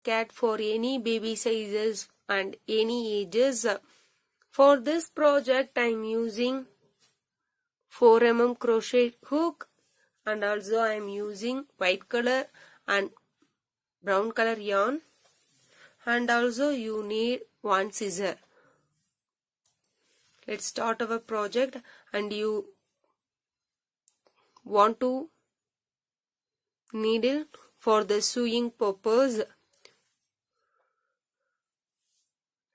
cat for any baby sizes and any ages. For this project I am using 4mm crochet hook, and also I am using white color and brown color yarn, and also you need one scissor. Let's start our project. And you want to needle for the sewing purpose.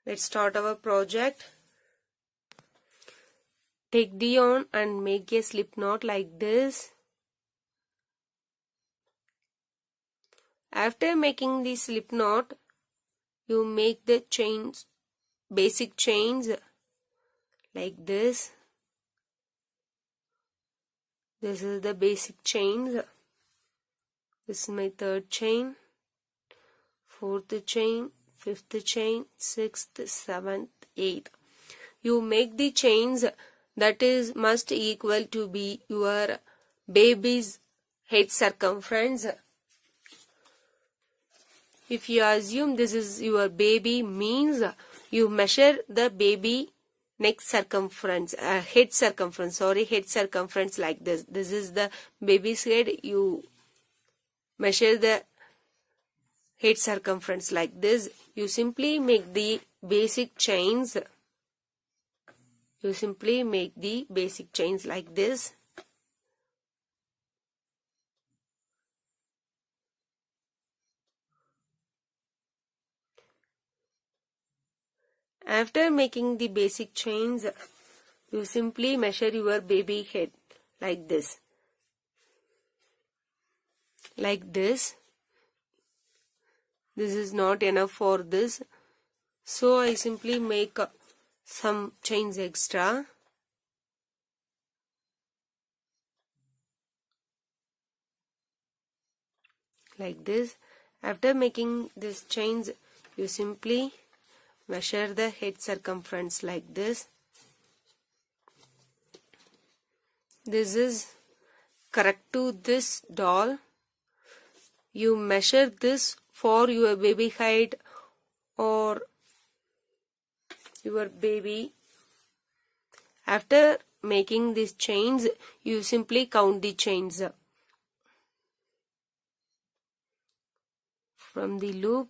Let's start our project. Take the yarn and make a slip knot like this. After making the slip knot, you make the chains, basic chains like this. This is the basic chains. This is my third chain, fourth chain, fifth chain, sixth, seventh, eighth. You make the chains that is must equal to be your baby's head circumference. If you assume this is your baby, means you measure the baby neck circumference, head circumference like this. This is the baby's head. You measure the head circumference like this. You simply make the basic chains. You simply make the basic chains like this. After making the basic chains, you simply measure your baby head like this. Like this. This is not enough for this. So I simply make some chains extra. Like this. After making these chains, you simply measure the head circumference like this. This is correct to this doll. You measure this for your baby height or your baby. After making these chains, you simply count the chains. From the loop,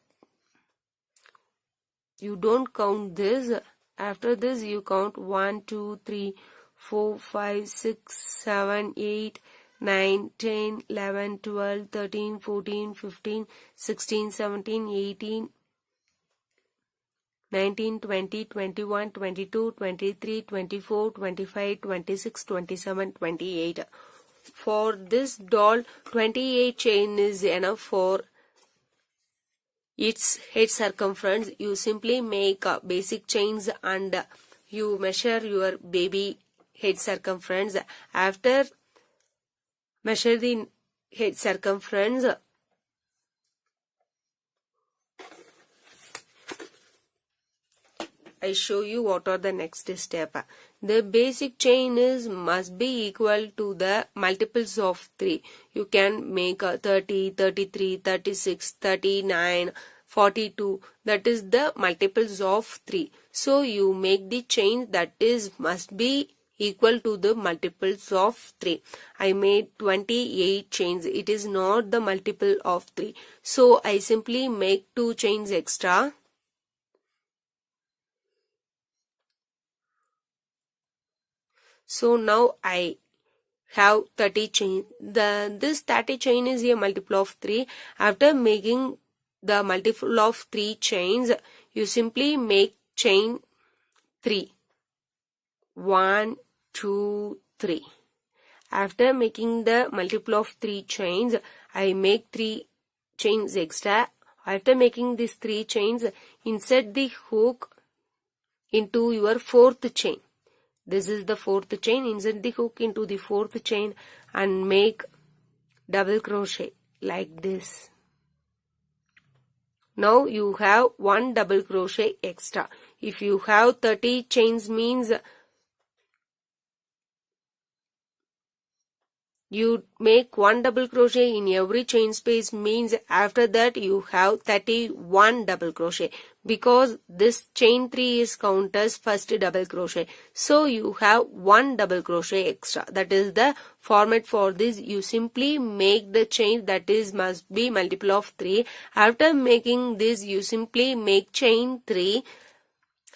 you don't count this. After this, you count 1, 2, 3, 4, 5, 6, 7, 8, 9, 10, 11, 12, 13, 14, 15, 16, 17, 18, 19, 20, 21, 22, 23, 24, 25, 26, 27, 28. For this doll, 28 chain is enough for its head circumference. You simply make basic chains and you measure your baby head circumference. After measure the head circumference, I show you what are the next step. The basic chain is must be equal to the multiples of 3. You can make 30, 33, 36, 39, 42. That is the multiples of 3. So you make the chain that is must be equal to the multiples of 3. I made 28 chains. It is not the multiple of 3. So I simply make 2 chains extra. So now I have 30 chain. This 30 chain is a multiple of 3. After making the multiple of 3 chains, you simply make chain 3. 1, 2, 3. After making the multiple of 3 chains, I make 3 chains extra. After making these 3 chains, insert the hook into your 4th chain. This is the 4th chain. Insert the hook into the 4th chain and make double crochet like this. Now you have 1 double crochet extra. If you have 30 chains, means you make 1 double crochet in every chain space, means after that you have 31 double crochet, because this chain 3 is counted as first double crochet. So you have 1 double crochet extra. That is the format for this. You simply make the chain, that is must be multiple of 3. After making this, you simply make chain 3.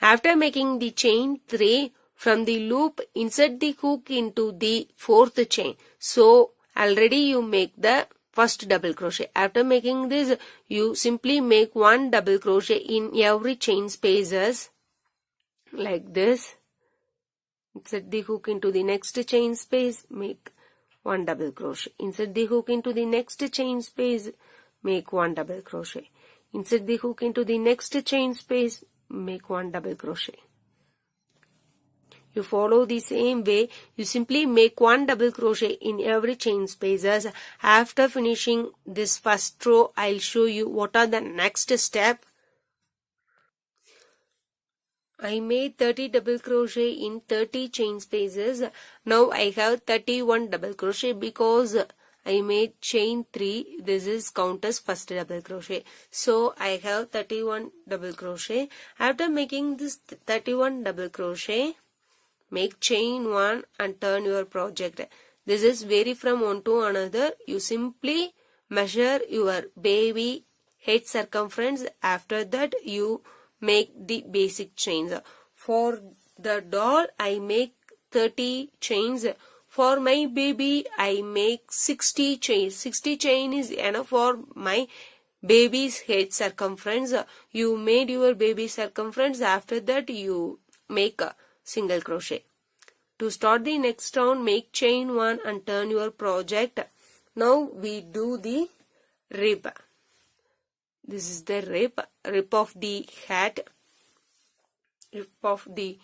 After making the chain 3, from the loop, insert the hook into the 4th chain. So, already you make the first double crochet. After making this, you simply make 1 double crochet in every chain spaces, like this. Insert the hook into the next chain space, make 1 double crochet. Insert the hook into the next chain space, make 1 double crochet. Insert the hook into the next chain space, make 1 double crochet. You follow the same way. You simply make 1 double crochet in every chain spaces. After finishing this first row, I'll show you what are the next step. I made 30 double crochet in 30 chain spaces. Now I have 31 double crochet because I made chain 3. This is count as first double crochet. So I have 31 double crochet. After making this 31 double crochet, make chain 1 and turn your project. This is vary from one to another. You simply measure your baby head circumference. After that you make the basic chains. For the doll I make 30 chains. For my baby I make 60 chains. 60 chain is enough for my baby's head circumference. You made your baby circumference. After that you make a single crochet. To start the next round, make chain 1 and turn your project. Now we do the rib. This is the rib of the hat, rib of the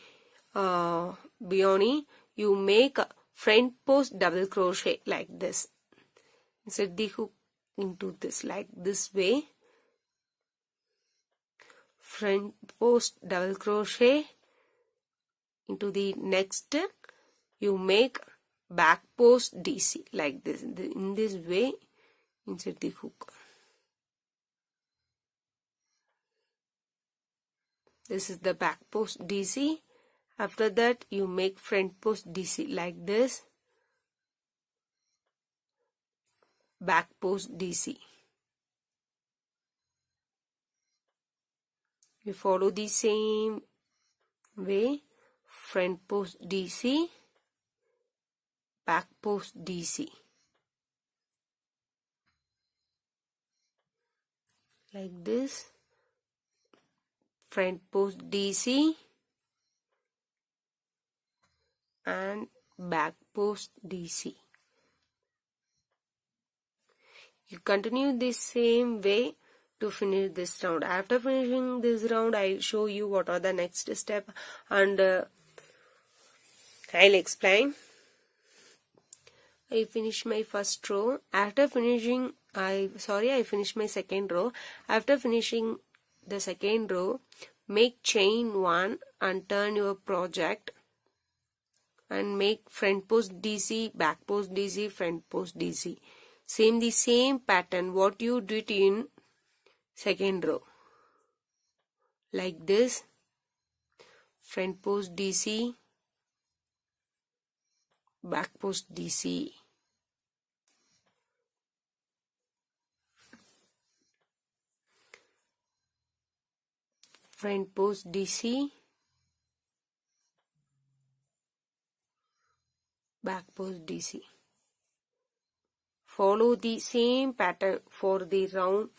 beanie. You make front post double crochet like this. Insert the hook into this like this way. Front post double crochet. Into the next, you make back post DC like this. In this way, insert the hook. This is the back post DC. After that, you make front post DC like this. Back post DC. You follow the same way. Front post DC, back post DC, like this. Front post DC and back post DC. You continue the same way to finish this round. After finishing this round, I'll show you what are the next step and I'll explain. I finished my first row. After finishing, I finished my second row. After finishing the second row, make chain 1 and turn your project and make front post DC, back post DC, front post DC. The same pattern what you did in second row. Like this. Front post DC, back post DC. Front post DC, back post DC. Follow the same pattern for the round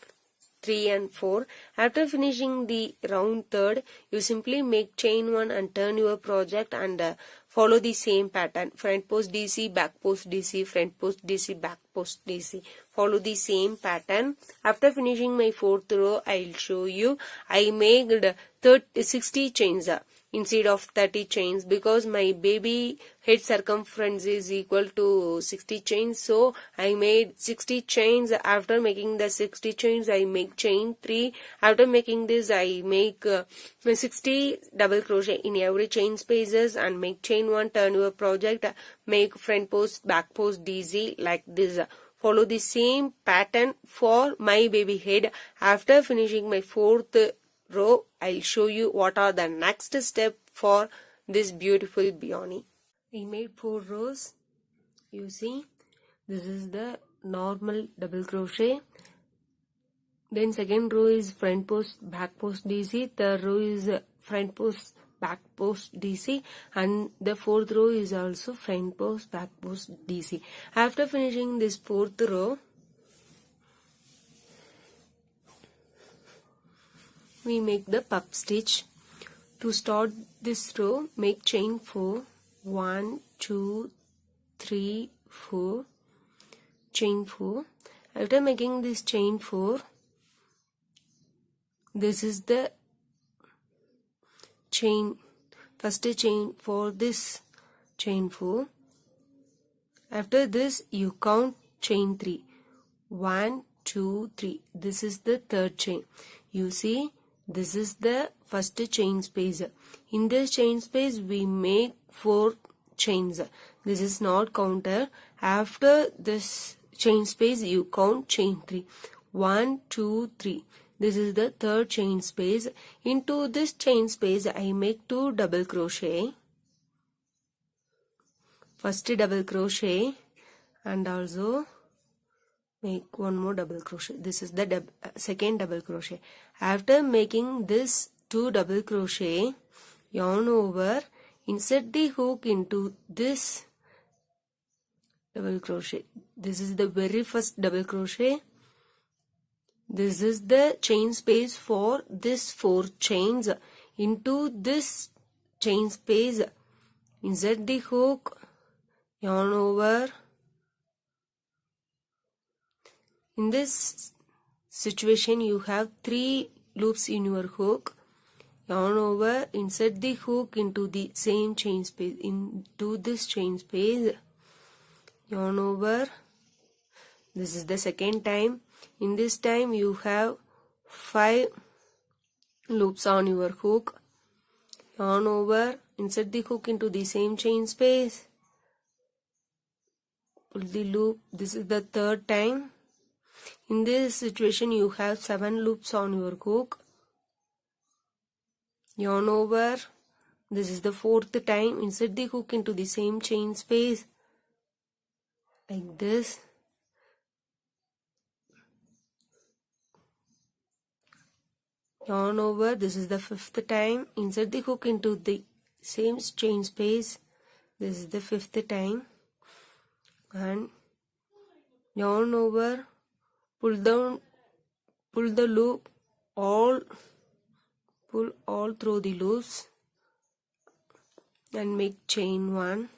3 and 4. After finishing the round 3rd, you simply make chain 1 and turn your project and follow the same pattern. Front post DC, back post DC, front post DC, back post DC. Follow the same pattern. After finishing my 4th row, I'll show you. I made 60 chains. instead of 30 chains, because my baby head circumference is equal to 60 chains. So I made 60 chains. After making the 60 chains, I make chain 3. After making this, I make 60 double crochet in every chain spaces and make chain 1. Turn your project, make front post, back post DC like this. Follow the same pattern for my baby head. After finishing my 4th row, I'll show you what are the next step for this beautiful beanie. I made 4 rows. You see, this is the normal double crochet. Then second row is front post, back post DC. Third row is front post, back post DC, and the 4th row is also front post, back post DC. After finishing this 4th row, we make the puff stitch. To start this row, make chain 4. 1, 2, 3, 4. Chain 4. After making this chain 4, this is the chain, first chain for this chain 4. After this, you count chain 3. 1, 2, 3. This is the 3rd chain. You see, this is the first chain space. In this chain space, we make 4 chains. This is not counter. After this chain space, you count chain 3. 1, 2, 3. This is the 3rd chain space. Into this chain space, I make 2 double crochet. First double crochet and also make 1 more double crochet. This is the second double crochet. After making this 2 double crochet, yarn over, insert the hook into this double crochet. This is the very first double crochet. This is the chain space for this 4 chains. Into this chain space, insert the hook, yarn over. In this situation, you have 3 loops in your hook. Yarn over, insert the hook into the same chain space, into this chain space. Yarn over. This is the second time. In this time, you have 5 loops on your hook. Yarn over, insert the hook into the same chain space. Pull the loop. This is the 3rd time. In this situation, you have 7 loops on your hook. Yarn over. This is the 4th time. Insert the hook into the same chain space like this. Yarn over. This is the 5th time. Insert the hook into the same chain space. This is the 5th time. And yarn over. Pull the loop, pull all through the loops and make chain 1.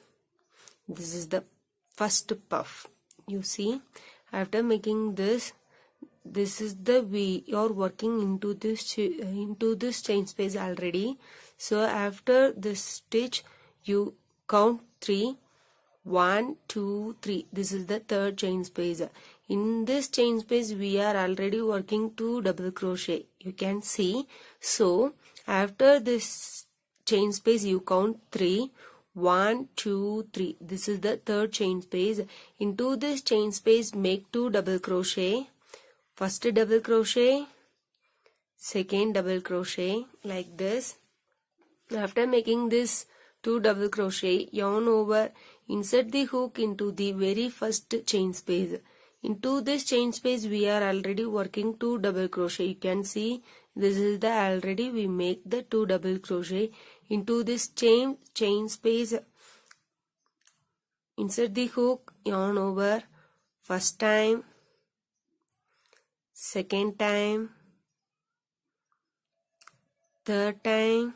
This is the first puff. You see, after making this is the way you're working into this chain space already. So after this stitch, you count 3. 1, 2, 3. This is the 3rd chain space. In this chain space, we are already working 2 double crochet. You can see. So after this chain space, you count 3. 1, 2, 3. This is the 3rd chain space. Into this chain space, make 2 double crochet. First double crochet, second double crochet like this. After making this 2 double crochet, yarn over, insert the hook into the very first chain space. Into this chain space, we are already working 2 double crochet. You can see this is the already we make the 2 double crochet. Into this chain space, insert the hook, yarn over, first time, second time, third time,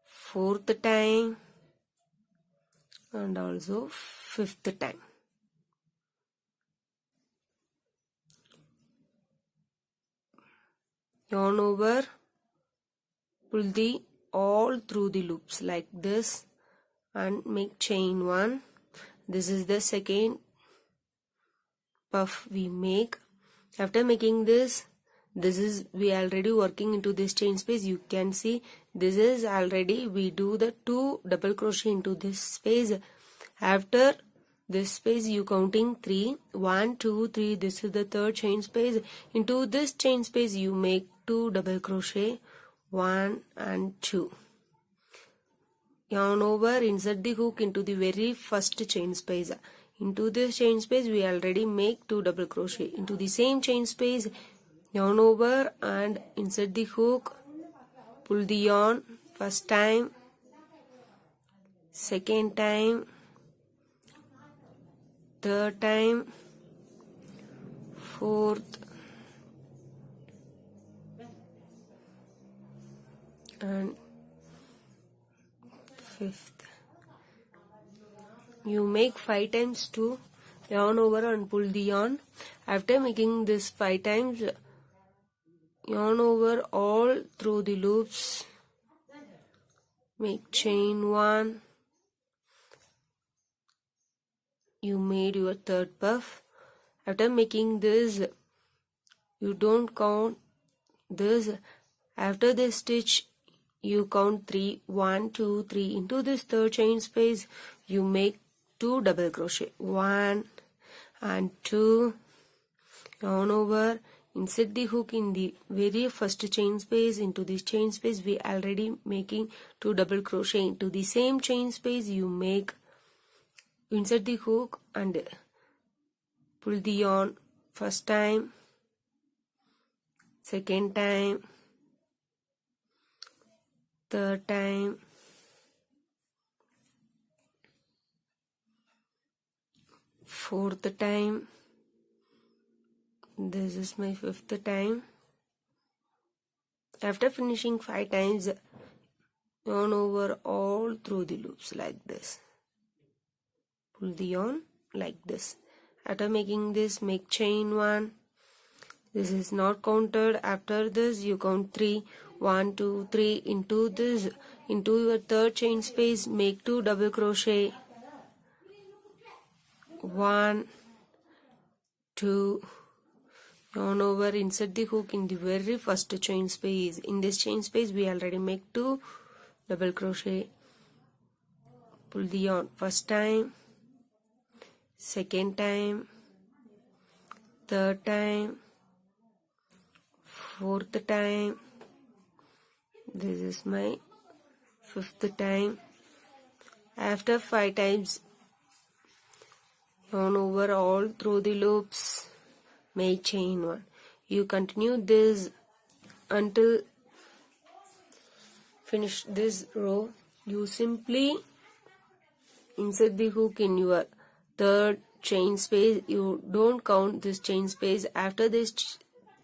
fourth time, and also 5th time. Yarn over, pull the all through the loops like this and make chain 1. This is the second puff we make. After making this is we already working into this chain space. You can see this is already we do the 2 double crochet into this space. After this space you counting 3, 1 2 3. This is the third chain space. Into this chain space you make 2 double crochet, 1 and 2. Yarn over, insert the hook into the very first chain space. Into this chain space we already make 2 double crochet. Into the same chain space, yarn over and insert the hook, pull the yarn first time, second time, third time, fourth and fifth. You make 5 times to yarn over and pull the yarn. After making this 5 times, yarn over all through the loops, make chain 1. You made your third puff. After making this, you don't count this. After this stitch you count 3, 1 2 3. Into this third chain space you make 2 double crochet, 1 and 2, yarn over, insert the hook in the very first chain space. Into this chain space we already making 2 double crochet. Into the same chain space you make, insert the hook and pull the yarn first time, second time, third time, fourth time. This is my fifth time. After finishing 5 times, yarn over all through the loops like this. Pull the yarn like this. After making this, make chain 1. This is not counted. After this you count 3, 1 2 3. Into this, into your third chain space, make 2 double crochet, 1 2, yarn over, insert the hook in the very first chain space. In this chain space we already make 2 double crochet, pull the yarn first time, second time, third time, fourth time. This is my fifth time. After 5 times, yarn over all through the loops, make chain 1. You continue this until finish this row. You simply insert the hook in your third chain space. You don't count this chain space. After this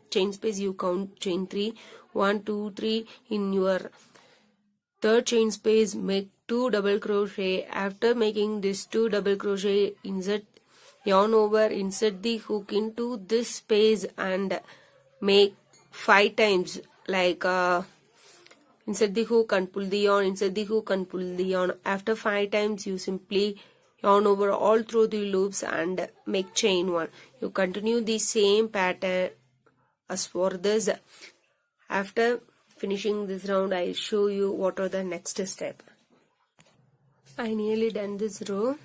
chain space you count chain 3, 1 2 3. In your third chain space make 2 double crochet. After making this 2 double crochet, insert yarn over, insert the hook into this space and make 5 times like insert the hook and pull the yarn, insert the hook and pull the yarn. After 5 times you simply yarn over all through the loops and make chain 1. You continue the same pattern as for this. After finishing this round I'll show you what are the next step. I nearly done this row.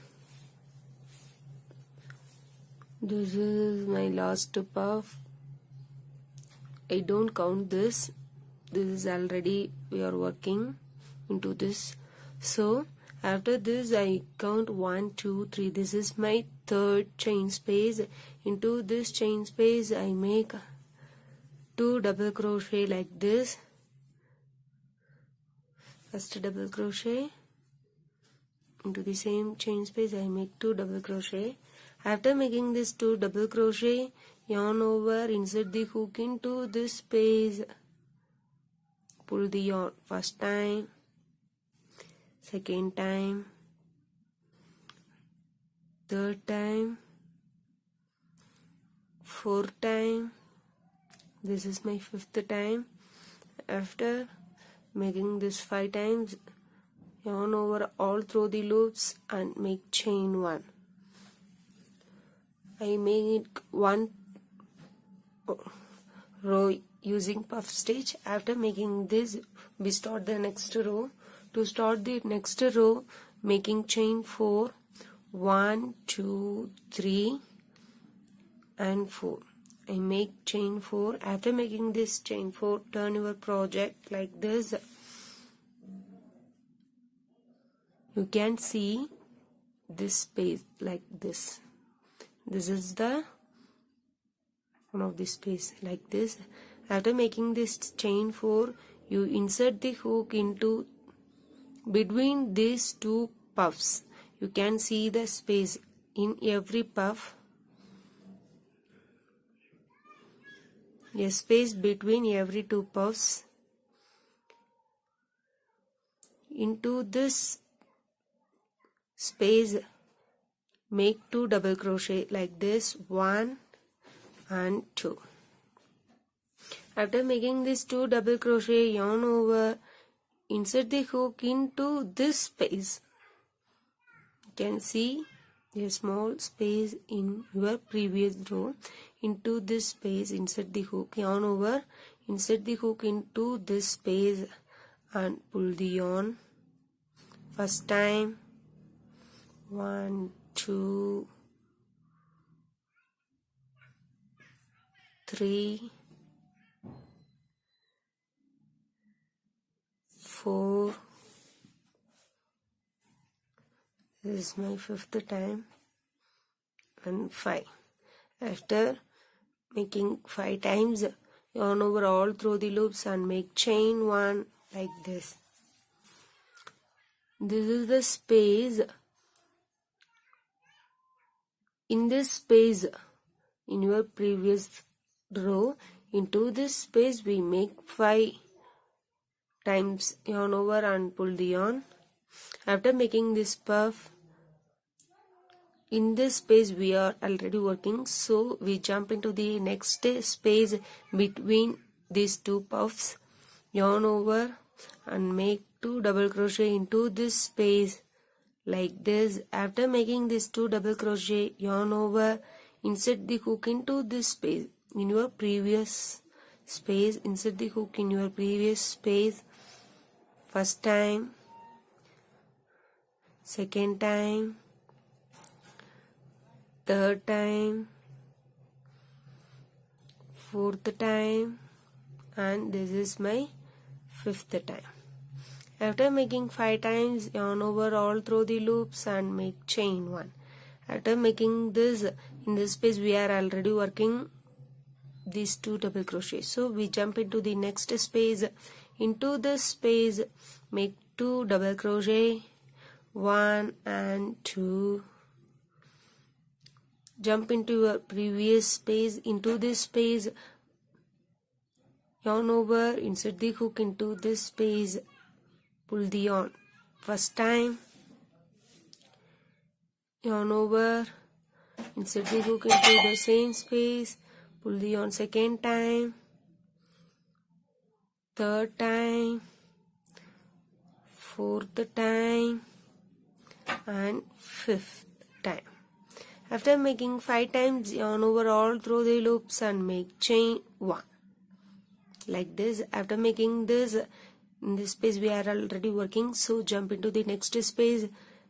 This is my last puff. I don't count this. This is already we are working into this. So after this I count 1 2 3. This is my third chain space. Into this chain space I make 2 double crochet like this. First double crochet, into the same chain space I make 2 double crochet. After making this 2 double crochet, yarn over, insert the hook into this space, pull the yarn first time, second time, third time, fourth time. This is my fifth time. After making this 5 times, yarn over all through the loops and make chain 1. I made one row using puff stitch. After making this, we start the next row. To start the next row, making chain 4, 1, 2, 3 and 4. I make chain 4. After making this chain 4, turn your project like this. You can see this space like this. This is the one of the space like this. After making this chain 4, you insert the hook into between these two puffs. You can see the space in every puff. A space between every two puffs. Into this space, make 2 double crochet like this, 1 and 2. After making this 2 double crochet, yarn over, insert the hook into this space. You can see a small space in your previous row. Into this space, insert the hook, yarn over, insert the hook into this space and pull the yarn. First time, 1, 2, 3, 4. This is my 5th time and 5. After making 5 times, yarn over all through the loops and make chain 1 like this. This is the space. In this space, in your previous row, into this space we make 5 times yarn over and pull the yarn. After making this puff, in this space we are already working, so we jump into the next space between these two puffs, yarn over and make 2 double crochet into this space like this. After making this 2 double crochet, yarn over, insert the hook into this space. In your previous space, insert the hook in your previous space. First time, second time, third time, fourth time, and this is my 5th time. After making 5 times, yarn over all through the loops and make chain 1. After making this, in this space we are already working these 2 double crochet, so we jump into the next space. Into this space, make 2 double crochet, 1 and 2. Jump into your previous space. Into this space, yarn over, insert the hook into this space, pull the yarn. First time, yarn over, insert the hook into the same space, pull the yarn. Second time, third time, fourth time and 5th time. After making 5 times, yarn over all through the loops and make chain 1 like this. After making this, in this space we are already working, so jump into the next space,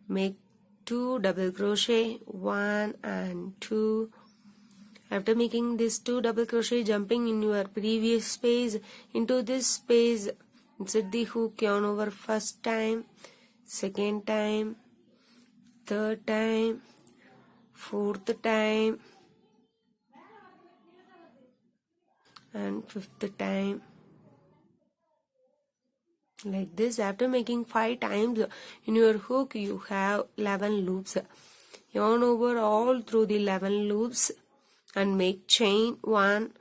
make 2 double crochet, 1 and 2. After making this 2 double crochet, jumping in your previous space, into this space, insert the hook, yarn over first time, second time, third time, fourth time and 5th time like this. After making 5 times, in your hook you have 11 loops. Yarn over all through the 11 loops and make chain 1.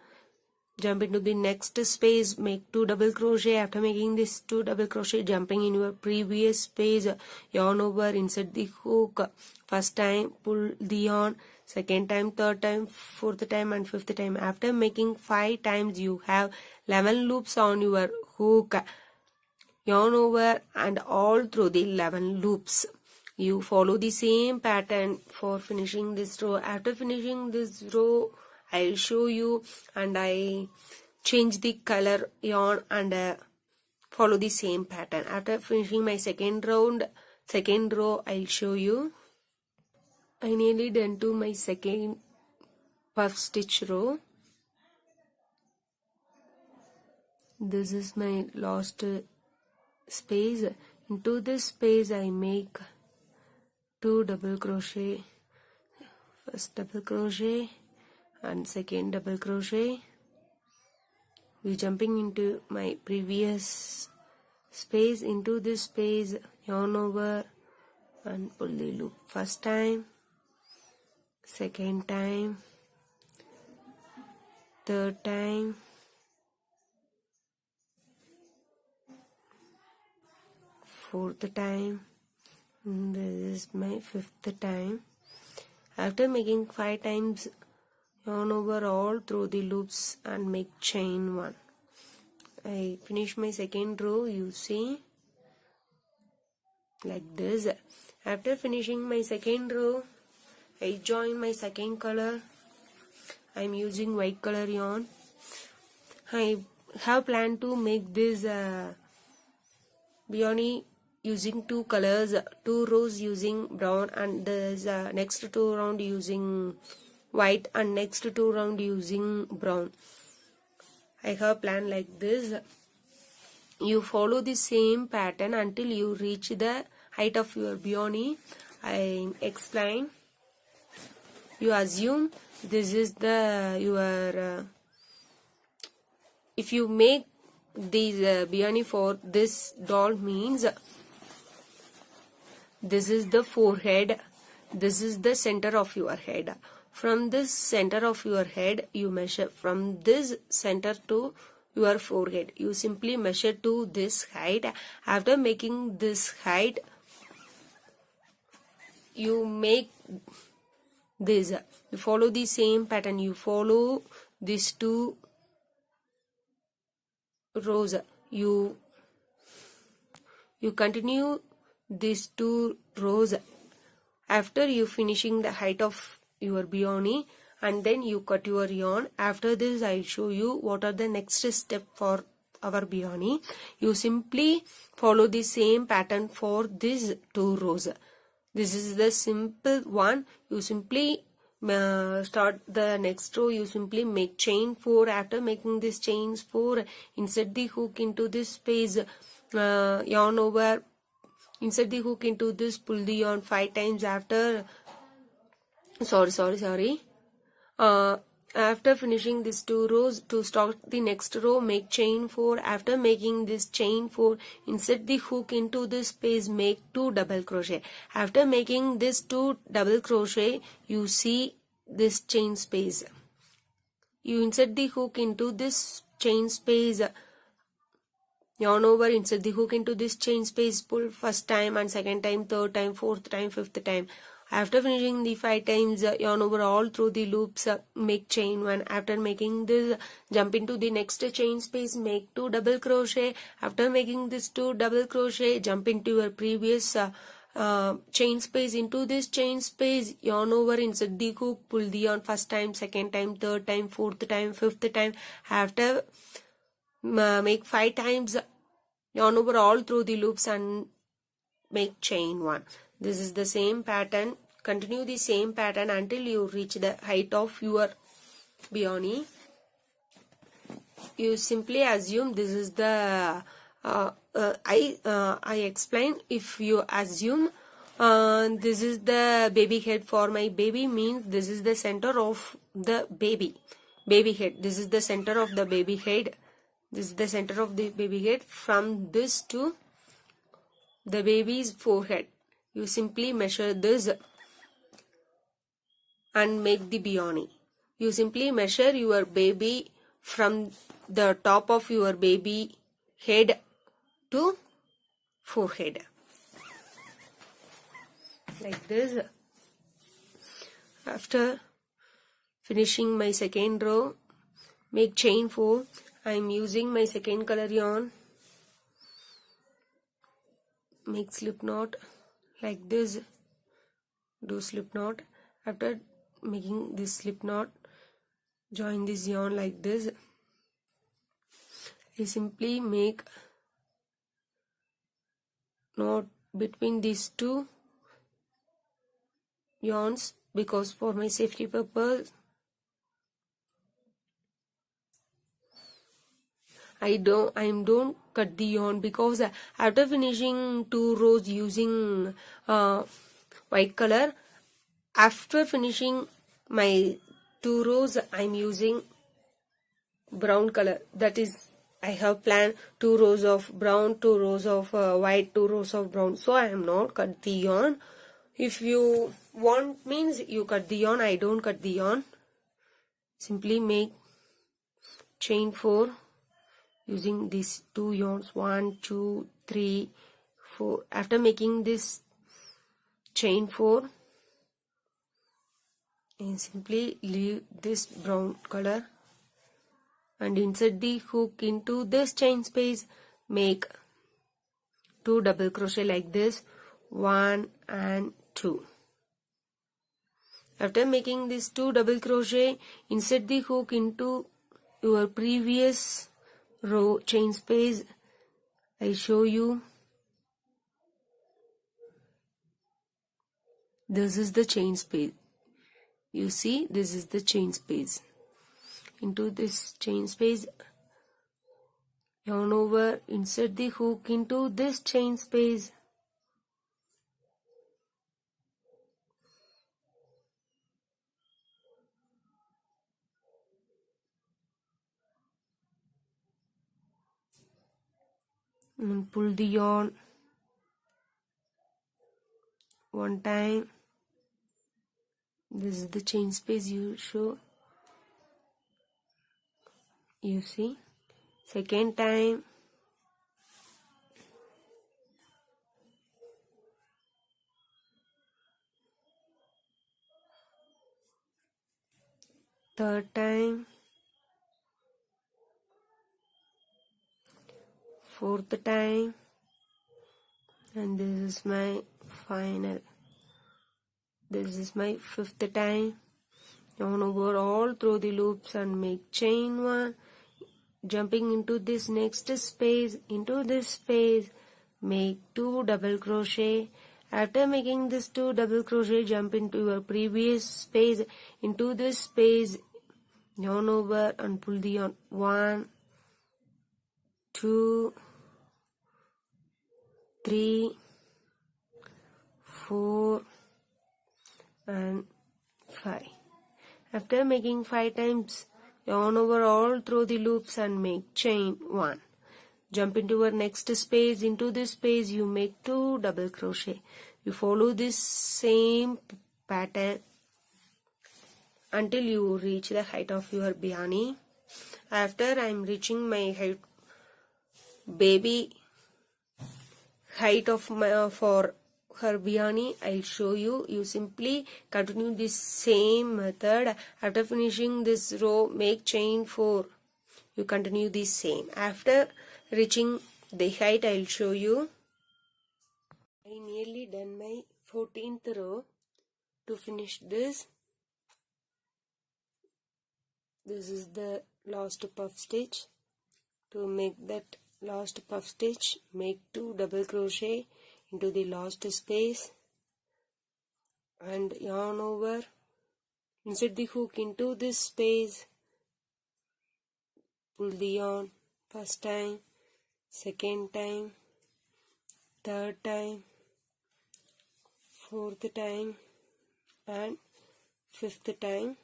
Jump into the next space, make 2 double crochet. After making this 2 double crochet, jumping in your previous space, yarn over, insert the hook. First time, pull the yarn. Second time, third time, fourth time and 5th time. After making 5 times, you have 11 loops on your hook. yarn over and all through the 11 loops. You follow the same pattern for finishing this row. After finishing this row, I'll show you, and I change the color yarn and follow the same pattern. After finishing my second row, I'll show you. I nearly done to my second puff stitch row. This is my last space. Into this space I make 2 double crochet, first double crochet and second double crochet. We jumping into my previous space. Into this space, yarn over and pull the loop. First time, second time, third time, fourth time, and this is my fifth time. After making 5 times, yarn over all through the loops and make chain 1. I finish my second row, you see, like this. After finishing my second row, I join my second color. I am using white color yarn. I have planned to make this beanie using 2 colors, 2 rows using brown, and there's next 2 round using white and next 2 round using brown. I have planned like this. You follow the same pattern until you reach the height of your beanie. I explain. You assume this is the your if you make the beanie for this doll, means this is the forehead, this is the center of your head. From this center of your head, you measure from this center to your forehead. You simply measure to this height. After making this height, you make this. You follow the same pattern. You follow these 2 rows. You continue these 2 rows after you finishing the height of your beanie, and then you cut your yarn. After this, I'll show you what are the next step for our beanie. You simply follow the same pattern for these 2 rows. This is the simple one. You simply start the next row. You simply make chain 4. After making this chains 4, insert the hook into this space, yarn over, insert the hook into this, pull the yarn 5 times. After after finishing these 2 rows, to start the next row, make chain 4. After making this chain 4, insert the hook into this space, make 2 double crochet. After making this 2 double crochet, you see this chain space. You insert the hook into this chain space, yarn over, insert the hook into this chain space, pull first time and second time, third time, fourth time, fifth time. After finishing the 5 times, yarn over all through the loops, make chain 1. After making this, jump into the next chain space, make 2 double crochet. After making this 2 double crochet, jump into your previous chain space. Into this chain space, yarn over, insert the hook, pull the yarn first time, second time, third time, fourth time, fifth time. After make 5 times, yarn over all through the loops and make chain 1. This is the same pattern. Continue the same pattern until you reach the height of your beanie. You simply assume this is the I explain. If you assume this is the baby head for my baby, means this is the center of the baby head. This is the center of the baby head. This is the center of the baby head. From this to the baby's forehead, you simply measure this and make the beanie. You simply measure your baby from the top of your baby head to forehead, like this. After finishing my second row, make chain 4. I am using my second color yarn. make slip knot like this. Do slip knot. After making this slip knot, join this yarn like this. I simply make knot between these two yarns because for my safety purpose I don't cut the yarn, because after finishing 2 rows using white color, after finishing my 2 rows I'm using brown color. That is, I have planned 2 rows of brown, 2 rows of white, 2 rows of brown. So I am not cut the yarn. If you want means you cut the yarn. I don't cut the yarn. Simply make chain 4 using these 2 yarns, 1, 2, 3, 4. After making this chain 4, and simply leave this brown color and insert the hook into this chain space. Make 2 double crochet like this, 1 and 2. After making this 2 double crochet, insert the hook into your previous row chain space. I show you. This is the chain space. You see, this is the chain space. Into this chain space, yarn over, insert the hook into this chain space. And pull the yarn one time. This is the chain space you show. You see. Second time. Third time. Fourth time. And this is my final. This is my fifth time. Yarn over all through the loops and make chain 1. Jumping into this next space, into this space, make 2 double crochet. After making this 2 double crochet, jump into your previous space, into this space, yarn over and pull the yarn. 1, 2, 3, 4 and 5. After making 5 times, yarn over all through the loops and make chain 1. Jump into your next space, into this space you make 2 double crochet. You follow this same pattern until you reach the height of your beanie. After I am reaching my height, baby height of my for her beanie, I'll show you. You simply continue this same method. After finishing this row, make chain 4. You continue the same. After reaching the height, I'll show you. I nearly done my 14th row. To finish this, this is the last puff stitch. To make that last puff stitch, make 2 double crochet into the last space and yarn over, insert the hook into this space, pull the yarn first time, second time, third time, fourth time and fifth time,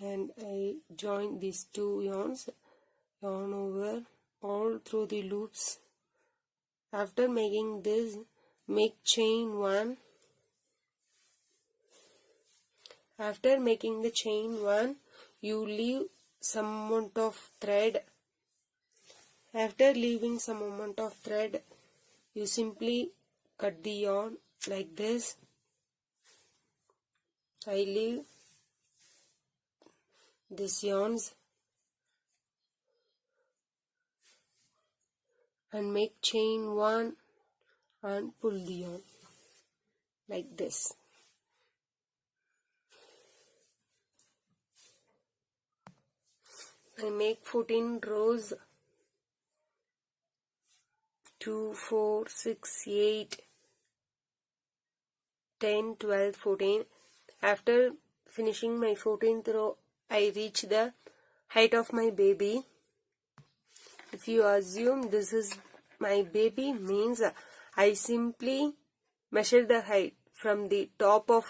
and I join these 2 yarns, yarn over all through the loops. After making this, make chain 1. After making the chain 1, you leave some amount of thread. After leaving some amount of thread, you simply cut the yarn like this. I leave these yarns and make chain 1 and pull the yarn like this. I make 14 rows, 2, 4, 6, 8, 10, 12, 14. After finishing my 14th row, I reach the height of my baby. If you assume this is my baby, means I simply measure the height from the top of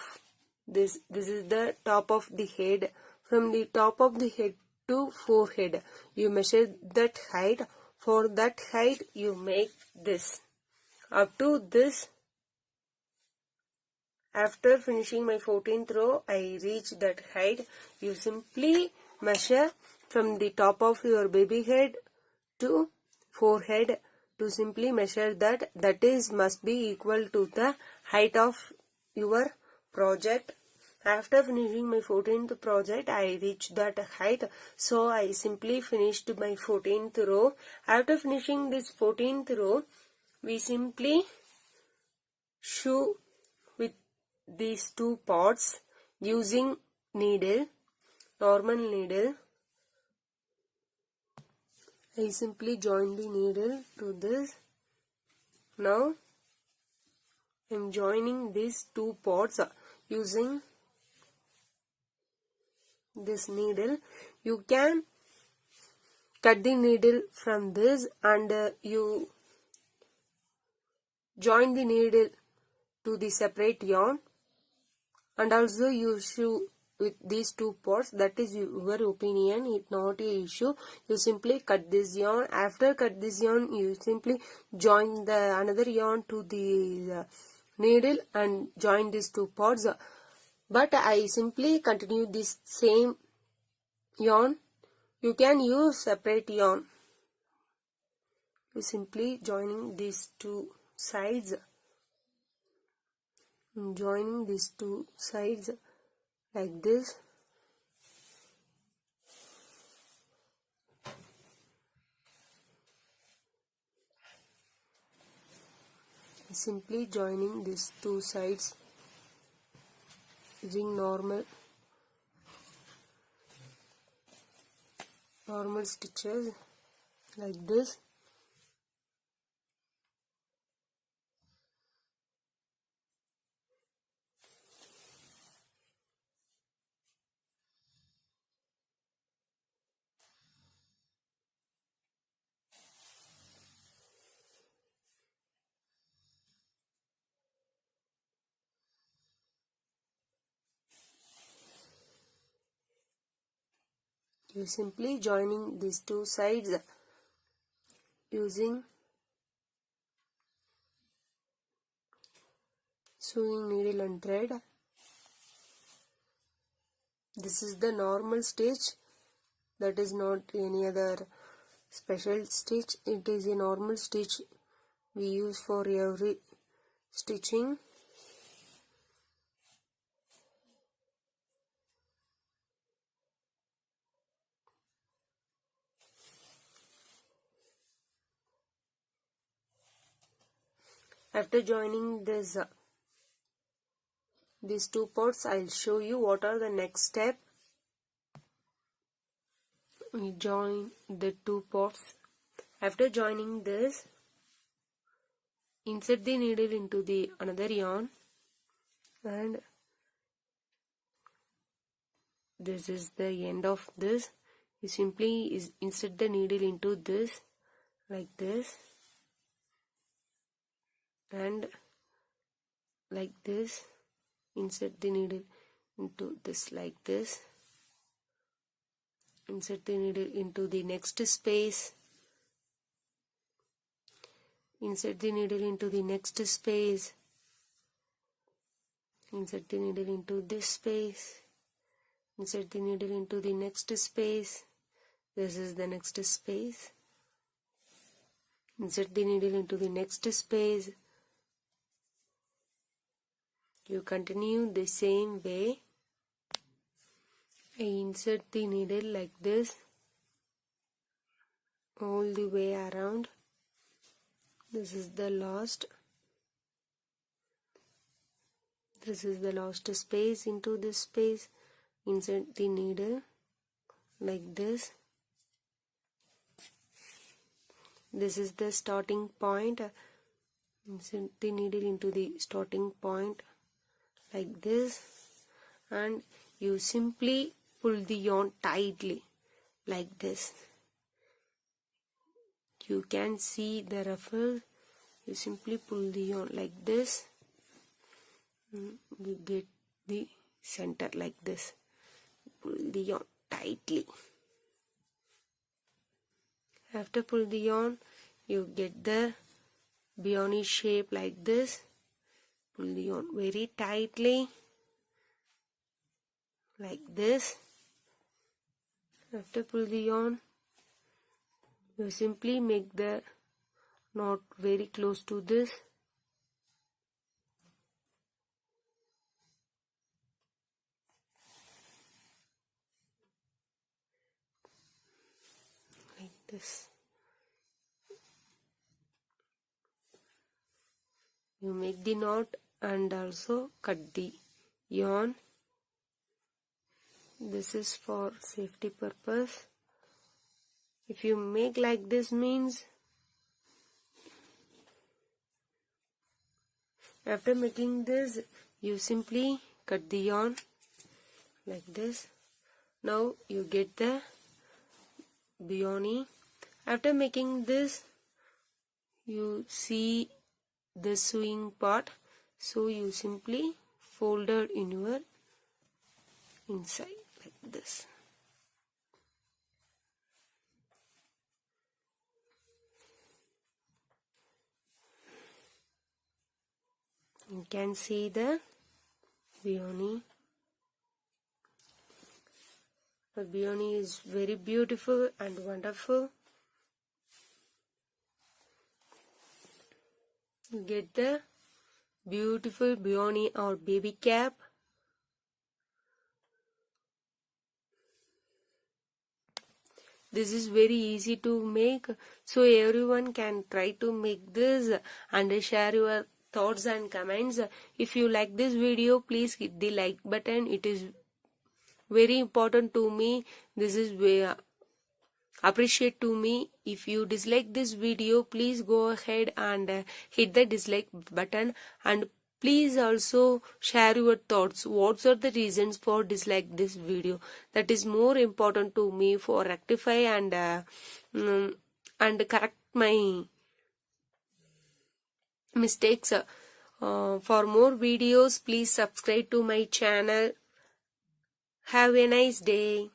this. This is the top of the head. From the top of the head to forehead, you measure that height. For that height, you make this. Up to this, after finishing my 14th row, I reach that height. You simply measure from the top of your baby head to forehead to simply measure that. That is must be equal to the height of your project. After finishing my 14th project, I reached that height. So I simply finished my 14th row. After finishing this 14th row, we simply sew with these two parts using needle, normal needle. I simply join the needle to this. Now I am joining these two parts using this needle. You can cut the needle from this and you join the needle to the separate yarn, and also you sew with these two parts. That is your opinion, it's not an issue. You simply cut this yarn. After cut this yarn, you simply join the another yarn to the needle and join these two parts. But I simply continue this same yarn. You can use separate yarn. You simply joining these two sides. Joining these two sides like this. Simply joining these two sides using normal stitches like this. You simply joining these two sides using sewing needle and thread. This is the normal stitch. That is not any other special stitch. It is a normal stitch we use for every stitching. After joining this these two parts, I'll show you what are the next step. We join the two parts. After joining this, insert the needle into the another yarn, and this is the end of this. You simply insert the needle into this like this, and like this. Insert the needle into this like this. Insert the needle into the next space. Insert the needle into the next space. Insert the needle into this space. Insert the needle into the next space. This is the next space. Insert the needle into the next space. You continue the same way. I insert the needle like this all the way around. This is the last. This is the last space. Into this space, insert the needle like this. This is the starting point. Insert the needle into the starting point like this, and you simply pull the yarn tightly like this. You can see the ruffle. You simply pull the yarn like this. You get the center like this. Pull the yarn tightly. After pull the yarn, you get the beanie shape like this. Pull the yarn very tightly like this. After pull the yarn, you simply make the knot very close to this. Like this. You make the knot and also cut the yarn. This is for safety purpose. If you make like this means, after making this, you simply cut the yarn like this. Now you get the beanie. After making this, you see the sewing part, so you simply fold it in your inside like this. You can see the beanie. The beanie is very beautiful and wonderful. You get the beautiful beanie or baby cap. This is very easy to make, so everyone can try to make this and share your thoughts and comments. If you like this video, please hit the like button. It is very important to me. This is very appreciate to me. If you dislike this video, please go ahead and hit the dislike button, and please also share your thoughts. What are the reasons for dislike this video? That is more important to me for rectify and correct my mistakes. For more videos, please subscribe to my channel. Have a nice day.